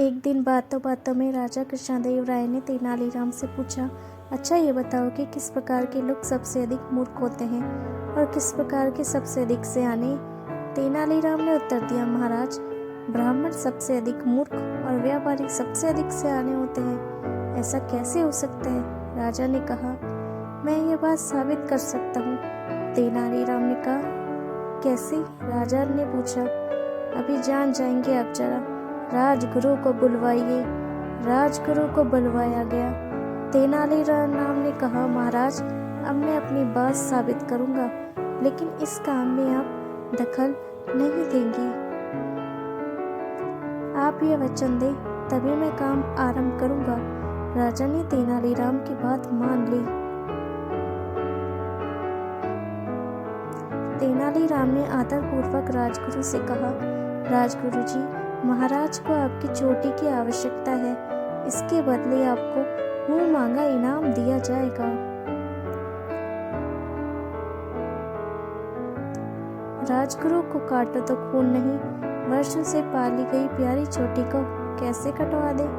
एक दिन बातों बातों में राजा कृष्णदेव राय ने तेनालीराम से पूछा, अच्छा ये बताओ कि किस प्रकार के लोग सबसे अधिक मूर्ख होते हैं और किस प्रकार के सबसे अधिक सियाने। तेनालीराम ने उत्तर दिया, महाराज, ब्राह्मण सबसे अधिक मूर्ख और व्यापारी सबसे अधिक सियाने होते हैं। ऐसा कैसे हो सकता है? राजा ने कहा, मैं ये बात साबित कर सकता हूँ। तेनालीराम ने कहा, कैसे? राजा ने पूछा। अभी जान जाएंगे आप, जरा राजगुरु को बुलवाइए। राजगुरु को बुलवाया गया। तेनालीराम ने कहा, महाराज, अब मैं अपनी बात साबित करूंगा, लेकिन इस काम में आप दखल नहीं देंगे। आप ये वचन दें, तभी मैं काम आरंभ करूंगा। राजा ने तेनालीराम की बात मान ली। तेनालीराम ने आदरपूर्वक राजगुरु से कहा, राजगुरु जी, महाराज को आपकी चोटी की आवश्यकता है। इसके बदले आपको मुंह मांगा इनाम दिया जाएगा। राजगुरु को काटो तो खून नहीं, वर्षों से पाली गई प्यारी चोटी को कैसे कटवा दे?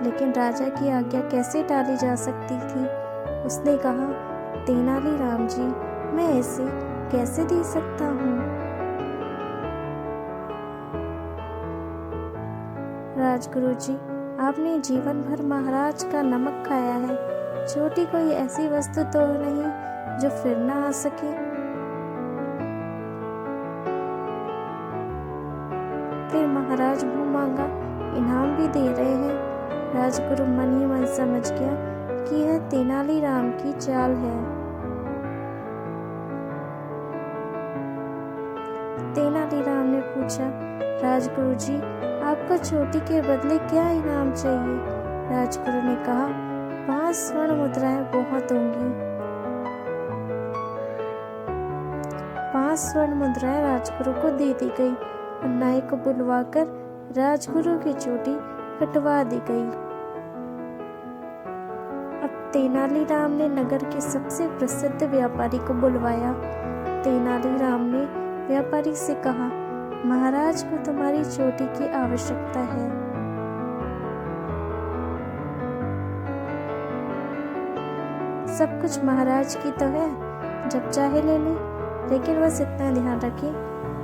लेकिन राजा की आज्ञा कैसे टाली जा सकती थी? उसने कहा, तेनालीराम जी, मैं ऐसे कैसे दे सकता हूँ? राजगुरु जी, आपने जीवन भर महाराज का नमक खाया है। चोटी कोई ऐसी वस्तु तो नहीं जो फिर ना आ सके। फिर महाराज मुंह मांगा इनाम भी दे रहे हैं। राजगुरु मन ही मन समझ गया कि यह तेनालीराम की चाल है। तेनालीराम ने पूछा, राजगुरु जी, आपको चोटी के बदले क्या इनाम चाहिए? राजगुरु ने कहा, 5 स्वर्ण मुद्राएं बहुत होंगी। 5 स्वर्ण मुद्राएं राजगुरु को दे दी गई और नाई को बुलवाकर राजगुरु की चोटी कटवा दी गई। अब तेनालीराम ने नगर के सबसे प्रसिद्ध व्यापारी को बुलवाया। तेनालीराम ने व्यापारी से कहा, महाराज को तुम्हारी चोटी की आवश्यकता है। सब कुछ महाराज की तो है, जब चाहे ले ले, लेकिन बस इतना ध्यान रखें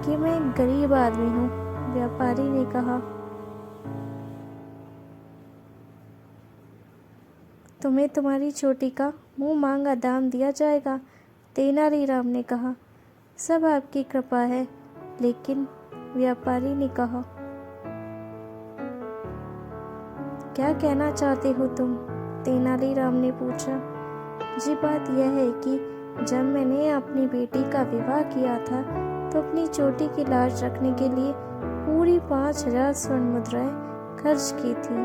कि मैं गरीब आदमी हूँ। व्यापारी ने कहा, तुम्हें तुम्हारी चोटी का मुंह मांगा दाम दिया जाएगा। तेनालीराम ने कहा, सब आपकी कृपा है। लेकिन व्यापारी ने कहा, क्या कहना चाहते हो तुम? तेनालीराम ने पूछा। जी, बात यह है कि जब मैंने अपनी बेटी का विवाह किया था तो अपनी चोटी की लाज रखने के लिए पूरी 5000 स्वर्ण मुद्राएं खर्च की थी।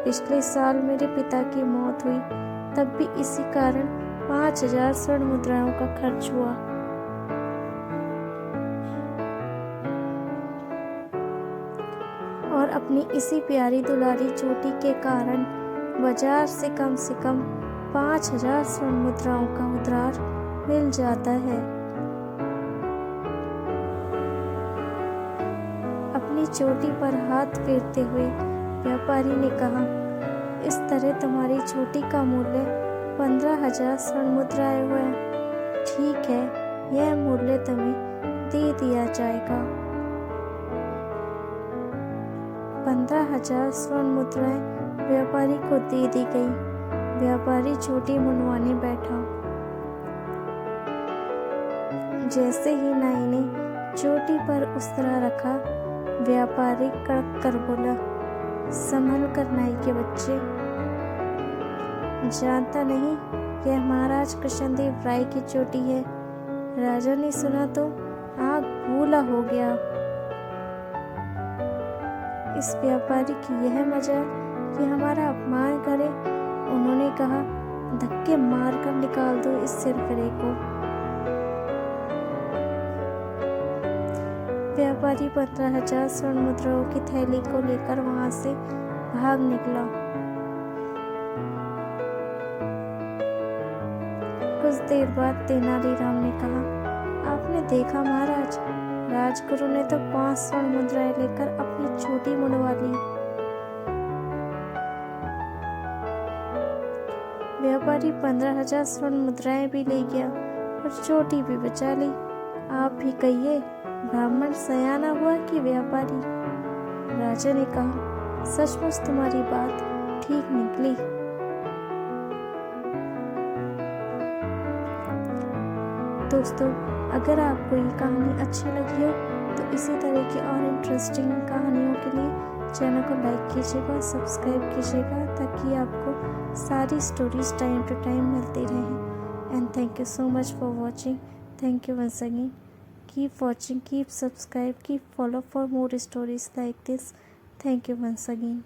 पिछले साल मेरे पिता की मौत हुई, तब भी इसी कारण 5000 स्वर्ण मुद्राओं का खर्च हुआ। और अपनी इसी प्यारी दुलारी चोटी के कारण बाजार से कम 5000 स्वर्ण मुद्राओं का उधार मिल जाता है। अपनी चोटी पर हाथ फेरते हुए व्यापारी ने कहा, इस तरह तुम्हारी चोटी का मूल्य 15000 स्वर्ण मुद्राएं हुए। ठीक है, यह मूल्य तुम्हें दे दिया जाएगा। 15000 स्वर्ण मुद्राएं व्यापारी को दे दी गई। व्यापारी चोटी मुंडवाने बैठा। जैसे ही नाई ने चोटी पर उस्तरा रखा, व्यापारी कड़क कर बोला, संभल कर नाई के बच्चे, जानता नहीं यह महाराज कृष्णदेव राय की चोटी है। राजा ने सुना तो आग बूला हो गया। इस व्यापारी की यह मजाल कि हमारा अपमान करे। उन्होंने कहा, धक्के मारकर निकाल दो इस सिरफिरे को। व्यापारी 15000 स्वर्ण मुद्राओं की थैली को लेकर वहां से भाग निकला। कुछ देर बाद तेनालीराम ने कहा, आपने देखा महाराज, राजगुरु ने तो 5 स्वर्ण मुद्राएं लेकर अपनी चोटी मुंडवा ली। व्यापारी 15,000 स्वर्ण मुद्राएं भी ले गया और चोटी भी बचा ली। आप भी कहिए, ब्राह्मण सयाना हुआ कि व्यापारी? राजा ने कहा, सचमुच तुम्हारी बात ठीक निकली। दोस्तों, अगर आपको ये कहानी अच्छी लगी हो तो इसी तरह की और इंटरेस्टिंग कहानियों के लिए चैनल को लाइक कीजिएगा, सब्सक्राइब कीजिएगा, ताकि आपको सारी स्टोरीज टाइम टू टाइम मिलती रहें। And thank you so much for watching. Thank you once again. Keep watching, keep subscribe, keep follow for more stories like this. Thank you once again.